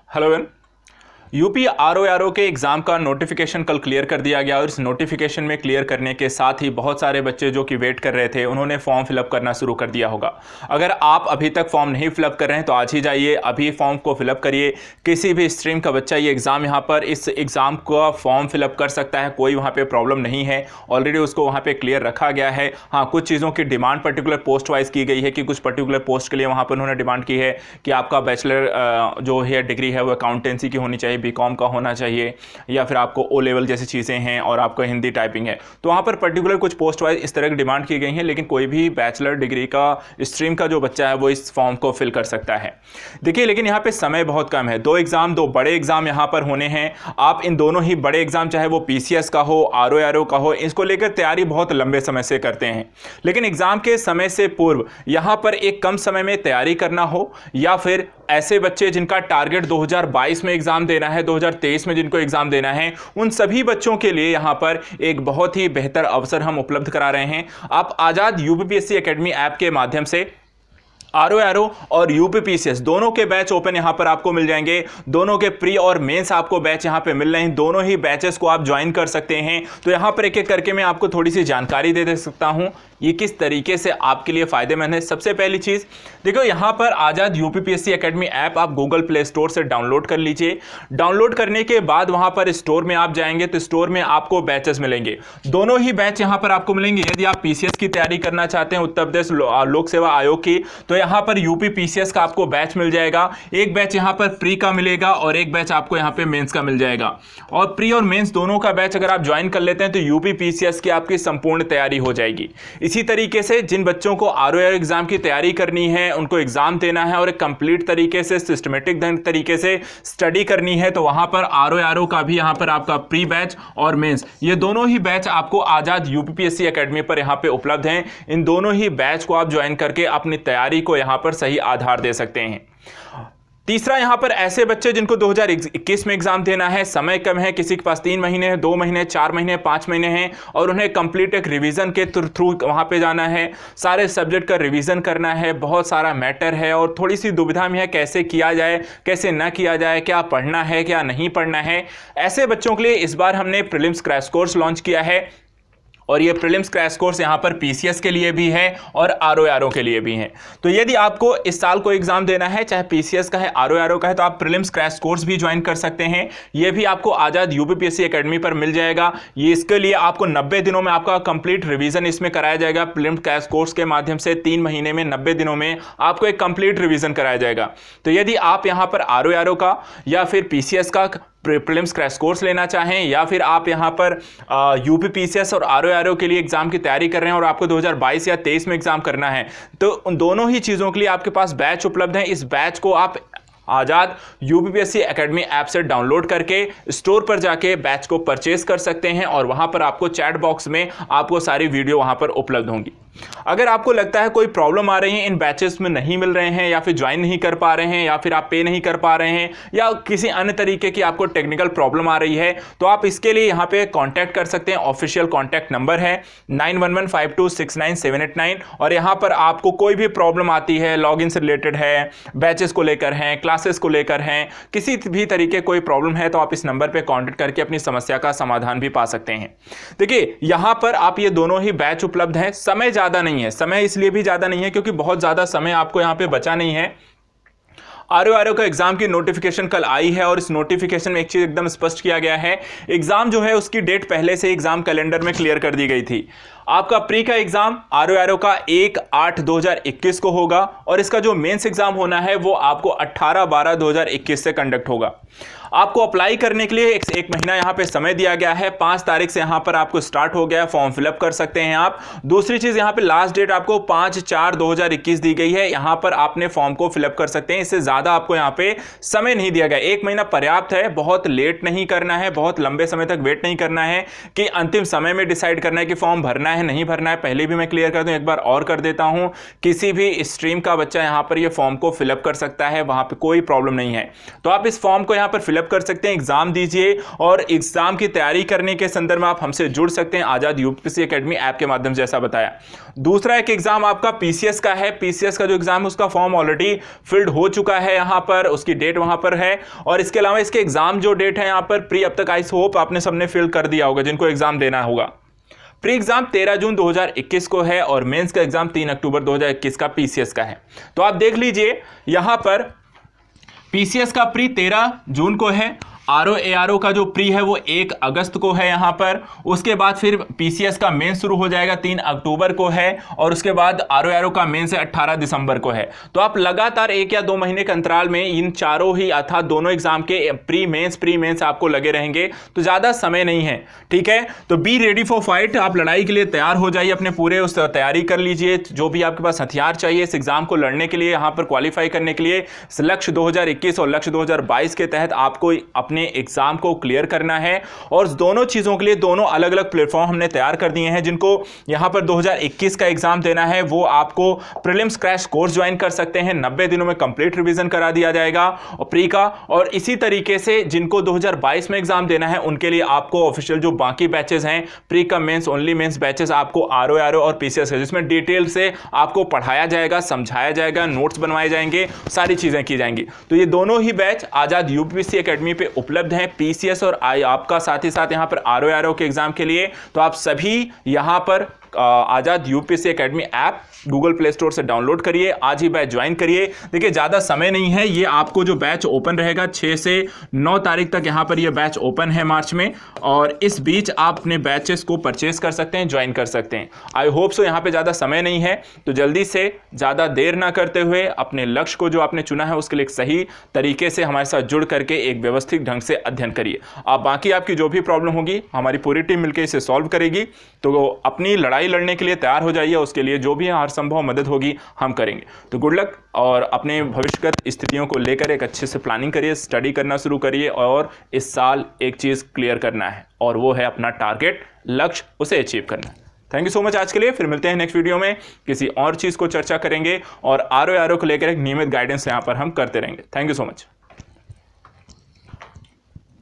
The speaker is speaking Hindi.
Hello everyone. यूपी आरओ के एग्ज़ाम का नोटिफिकेशन कल क्लियर कर दिया गया और इस नोटिफिकेशन में क्लियर करने के साथ ही बहुत सारे बच्चे जो कि वेट कर रहे थे उन्होंने फॉर्म फिलअप करना शुरू कर दिया होगा। अगर आप अभी तक फॉर्म नहीं फिलअप कर रहे हैं तो आज ही जाइए, अभी फॉर्म को फिलअप करिए। किसी भी स्ट्रीम का बच्चा ये एग्ज़ाम यहाँ पर इस एग्ज़ाम का फॉर्म फिलअप कर सकता है, कोई वहाँ पर प्रॉब्लम नहीं है। ऑलरेडी उसको वहाँ पर क्लियर रखा गया है। हाँ, कुछ चीज़ों की डिमांड पर्टिकुलर पोस्ट वाइज की गई है कि कुछ पर्टिकुलर पोस्ट के लिए वहाँ पर उन्होंने डिमांड की है कि आपका बैचलर जो है डिग्री है वो अकाउंटेंसी की होनी चाहिए, बीकॉम का होना चाहिए, या फिर आपको ओ लेवल जैसी चीज़ें हैं और आपको हिंदी टाइपिंग है। तो वहाँ पर पर्टिकुलर कुछ पोस्ट वाइज इस तरह की डिमांड की गई है, लेकिन कोई भी बैचलर डिग्री का स्ट्रीम का जो बच्चा है वो इस फॉर्म को फिल कर सकता है। देखिए, लेकिन यहाँ पे समय बहुत कम है। दो बड़े एग्जाम यहाँ पर होने हैं। आप इन दोनों ही बड़े एग्जाम, चाहे वो पीसीएस का हो, आरओ का हो, इसको लेकर तैयारी बहुत लंबे समय से करते हैं। लेकिन एग्जाम के समय से पूर्व यहाँ पर एक कम समय में तैयारी करना हो, या फिर ऐसे बच्चे जिनका टारगेट 2022 में एग्जाम देना है, 2023 में जिनको एग्जाम देना है, उन सभी बच्चों के लिए यहां पर एक बहुत ही बेहतर अवसर हम उपलब्ध करा रहे हैं। आप आजाद यूपीपीएससी एकेडमी ऐप के माध्यम से आरओ और यूपीपीसीएस दोनों के बैच ओपन यहां पर आपको मिल जाएंगे। दोनों के प्री और मेंस आपको बैच यहां पे मिल रहे हैं। दोनों ही बैचेस को आप ज्वाइन कर सकते हैं। तो यहां पर एक एक करके मैं आपको थोड़ी सी जानकारी दे सकता हूं ये किस तरीके से आपके लिए फायदेमंद है। सबसे पहली चीज देखो, यहां पर आजाद यूपीपीएससी एकेडमी ऐप आप गूगल प्ले स्टोर से डाउनलोड कर लीजिए। डाउनलोड करने के बाद वहां पर स्टोर में आप जाएंगे तो स्टोर में आपको बैचेस मिलेंगे। दोनों ही बैच यहां पर आपको मिलेंगे। यदि आप पीसीएस की तैयारी करना चाहते हैं, उत्तर प्रदेश लोक सेवा आयोग की, तो यहां पर यूपी पीसीएस का आपको बैच मिल जाएगा। एक बैच यहां पर प्री का मिलेगा और एक बैच आपको यहां पे मेंस का मिल जाएगा। और प्री और मेंस दोनों का बैच अगर आप ज्वाइन कर लेते हैं तो यूपी पीसीएस की आपकी संपूर्ण तैयारी हो जाएगी। इसी तरीके से जिन बच्चों को आरओ एग्जाम की तैयारी करनी है, उनको एग्जाम देना है और एक कंप्लीट तरीके से सिस्टमेटिक तरीके से स्टडी करनी है, तो वहां पर आरओ का भी यहां पर आपका प्री बैच और मेंस, ये दोनों ही बैच आपको आजाद यूपीपीएससी एकेडमी पर यहां पे उपलब्ध हैं। इन दोनों ही बैच को आप ज्वाइन करके अपनी तैयारी को यहां पर सही आधार दे सकते हैं। तीसरा, यहां पर ऐसे बच्चे जिनको 2021 में एग्जाम देना है, समय कम है, किसी के पास 3 महीने है, 2 महीने, 4 महीने, 5 महीने हैं और उन्हें कंप्लीट एक रिवीजन के थ्रू वहां पे जाना है, सारे सब्जेक्ट का रिवीजन करना है, बहुत सारा मैटर है और थोड़ी सी दुविधा में है कैसे किया जाए, कैसे ना किया जाए, क्या पढ़ना है, क्या नहीं पढ़ना है। ऐसे बच्चों के लिए इस बार हमने प्रीलिम्स क्रैश कोर्स लॉन्च किया है और ये प्रीलिम्स क्रैश कोर्स यहाँ पर पीसीएस के लिए भी है और आरओ के लिए भी है। तो यदि आपको इस साल को एग्जाम देना है, चाहे पीसीएस का है, आरओ का है, तो आप प्रीलिम्स क्रैश कोर्स भी ज्वाइन कर सकते हैं। ये भी आपको आजाद यूपीपीएससी एकेडमी पर मिल जाएगा। ये इसके लिए आपको 90 दिनों में आपका कंप्लीट रिवीजन इसमें कराया जाएगा। प्रीलिम्स क्रैश कोर्स के माध्यम से 3 महीने में, 90 दिनों में आपको एक कंप्लीट रिवीजन कराया जाएगा। तो यदि आप यहाँ पर आरओ का या फिर पीसीएस का प्रीलिम्स क्रैश कोर्स लेना चाहें, या फिर आप यहां पर यूपीपीसीएस और आरओ के लिए एग्जाम की तैयारी कर रहे हैं और आपको 2022 या 23 में एग्जाम करना है, तो उन दोनों ही चीजों के लिए आपके पास बैच उपलब्ध है। इस बैच को आप आजाद यूपीपीएससी एकेडमी ऐप से डाउनलोड करके स्टोर पर जाके बैच को परचेज कर सकते हैं और वहां पर आपको चैट बॉक्स में आपको सारी वीडियो वहां पर उपलब्ध होंगी। अगर आपको लगता है कोई प्रॉब्लम आ रही है, इन बैचेस में नहीं मिल रहे हैं, या फिर ज्वाइन नहीं कर पा रहे हैं, या फिर आप पे नहीं कर पा रहे हैं, या किसी अन्य तरीके की आपको टेक्निकल प्रॉब्लम आ रही है, तो आप इसके लिए यहाँ पे कांटेक्ट कर सकते हैं। ऑफिशियल कांटेक्ट नंबर है 9115269789 और यहाँ पर आपको कोई भी प्रॉब्लम आती है, लॉगिन से रिलेटेड है, बैचेस को लेकर है, क्लासेस को लेकर है, किसी भी तरीके कोई प्रॉब्लम है, तो आप इस नंबर पर कॉन्टेक्ट करके अपनी समस्या का समाधान भी पा सकते हैं। देखिए, यहाँ पर आप ये दोनों ही बैच उपलब्ध है। समय ज्यादा नहीं है, समय इसलिए भी ज्यादा नहीं है क्योंकि बहुत ज्यादा समय आपको यहां पे बचा नहीं है। आरओ का एग्जाम की नोटिफिकेशन कल आई है और इस नोटिफिकेशन में एक चीज एकदम स्पष्ट किया गया है, एग्जाम जो है उसकी डेट पहले से एग्जाम कैलेंडर में क्लियर कर दी गई थी। आपका प्री का एग्जाम आरओ का 1/8/2021 को होगा और इसका जो मेंस एग्जाम होना है वो आपको 18/12/2021 से कंडक्ट होगा। आपको अप्लाई करने के लिए एक महीना यहाँ पे समय दिया गया है। 5 तारीख से यहाँ पर आपको स्टार्ट हो गया है, फॉर्म फिलअप कर सकते हैं आप। दूसरी चीज, यहाँ पे लास्ट डेट आपको 5/4/2021 दी गई है, यहाँ पर आपने फॉर्म को फिलअप कर सकते हैं। इससे ज्यादा आपको यहाँ पे समय नहीं दिया गया। 1 महीना पर्याप्त है, बहुत लेट नहीं करना है, बहुत लंबे समय तक वेट नहीं करना है कि अंतिम समय में डिसाइड करना है कि फॉर्म भरना है नहीं भरना है, पहले भी मैं क्लियर कर दूं, एक बार और कर देता हूं। किसी भी स्ट्रीम का बच्चा यहां पर ये फॉर्म को फिलअप कर सकता है, वहां पे कोई प्रॉब्लम नहीं है। तो आप इस फॉर्म को यहां पर फिलअप कर सकते हैं, एग्जाम दीजिए और एग्जाम की तैयारी करने के संदर्भ में आप हमसे जुड़ सकते हैं आजाद यूपीएससी एकेडमी ऐप के माध्यम से, जैसा बताया। दूसरा एक एग्जाम आपका पीसीएस का है। पीसीएस का जो एग्जाम है उसका फॉर्म ऑलरेडी फिल्ड हो चुका है, यहां पर उसकी डेट वहां पर है। और इसके अलावा इसके एग्जाम जो डेट है यहां पर प्री अब तक आई होप आपने सबने फिल कर दिया होगा जिनको एग्जाम देना होगा। प्री एग्जाम 13 जून 2021 को है और मेंस का एग्जाम 3 अक्टूबर 2021 का पीसीएस का है। तो आप देख लीजिए यहां पर पीसीएस का प्री 13 जून को है, आरओ का जो प्री है वो 1 अगस्त को है यहां पर। उसके बाद फिर पीसीएस का मेन शुरू हो जाएगा 3 अक्टूबर को है और उसके बाद आरओ का मेन से 18 दिसंबर को है। तो आप लगातार 1 या 2 महीने के अंतराल में इन चारों ही अर्थात दोनों एग्जाम के प्री मेंस आपको लगे रहेंगे, तो ज्यादा समय नहीं है, ठीक है। तो बी रेडी फॉर फाइट, आप लड़ाई के लिए तैयार हो जाइए, अपने पूरे उस तैयारी कर लीजिए। जो भी आपके पास हथियार चाहिए इस एग्जाम को लड़ने के लिए, यहां पर क्वालिफाई करने के लिए, लक्ष्य 2021 और लक्ष्य 2022 के तहत आपको अपने एग्जाम को क्लियर करना है। और दोनों चीजों के लिए दोनों अलग अलग प्लेटफॉर्म हमने तैयार कर दिए हैं। जिनको यहां पर 2021 का एग्जाम देना है वो आपको प्रीलिम्स क्रैश कोर्स ज्वाइन कर सकते हैं, 90 दिनों में कंप्लीट रिवीजन करा दिया जाएगा और प्री का। और इसी तरीके से जिनको 2022 में एग्जाम देना है उनके लिए आपको ऑफिशियल जो बाकी बैचेस हैं, प्री का मेंस ओनली मेंस बैचेस आपको आरओ और पीसीएस है, जिसमें डिटेल से आपको पढ़ाया जाएगा, समझाया जाएगा, नोट्स बनवाए जाएंगे, सारी चीजें की जाएंगी। तो ये दोनों ही बैच आजाद यूपीएससी एकेडमी पे उपलब्ध हैं, पीसीएस और आपका साथ ही साथ यहां पर आरओ के एग्जाम के लिए। तो आप सभी यहां पर Azad UPSC academy app Google Play Store से डाउनलोड करिए, आज ही बैच ज्वाइन करिए। देखिए ज़्यादा समय नहीं है, ये आपको जो बैच ओपन रहेगा 6 से 9 तारीख तक यहाँ पर ये बैच ओपन है मार्च में, और इस बीच आप अपने बैचेस को परचेस कर सकते हैं, ज्वाइन कर सकते हैं। आई होप सो यहाँ पे ज़्यादा समय नहीं है, तो जल्दी से ज़्यादा देर ना करते हुए अपने लक्ष्य को जो आपने चुना है उसके लिए एक सही तरीके से हमारे साथ जुड़ करके एक व्यवस्थित ढंग से अध्ययन करिए। आप बाकी आपकी जो भी प्रॉब्लम होगी हमारी पूरी टीम मिलकर इसे सॉल्व करेगी। तो अपनी लड़ाई लड़ने के लिए तैयार हो जाइए, उसके लिए जो भी हर संभव मदद होगी हम करेंगे। तो गुड लक, और अपने भविष्यगत स्थितियों को लेकर एक अच्छे से प्लानिंग करिए, स्टडी करना शुरू करिए, और इस साल एक चीज़ क्लियर करना है और वो है अपना टारगेट, लक्ष्य, उसे अचीव करना है। थैंक यू सो मच आज के लिए। फिर मिलते हैं नेक्स्ट वीडियो में, किसी और चीज़ को चर्चा करेंगे और आरओ को लेकर एक नियमित गाइडेंस यहाँ पर हम करते रहेंगे। Thank you so much.